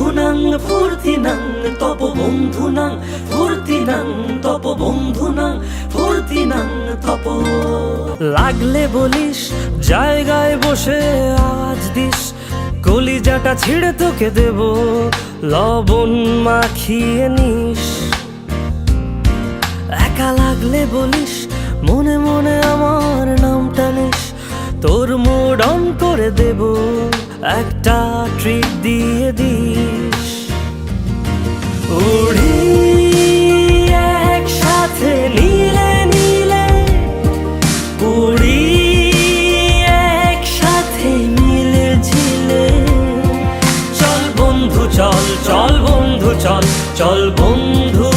বন্ধুনাং ফুর্তিনাং তপ বন্ধুনাং ফুর্তিনাং তপ বন্ধুনাং ফুর্তিনাং তপ। লাগলে বলিস জায়গায় বসে আওয়াজ দিস, কলিজাটা ছিঁড়ে তোকে দেব লবণ মাখিয়ে নিস। একা লাগলে বলিস মনে মনে আমার নামটা নিস, তোর মুড অন করে দেব একটা ট্রিট দিয়ে দিস। উড়ি একসাথে নীলে নীলে, উড়ি একসাথে মিলে ঝিলে। চল বন্ধু চল, চল বন্ধু চল, চল বন্ধু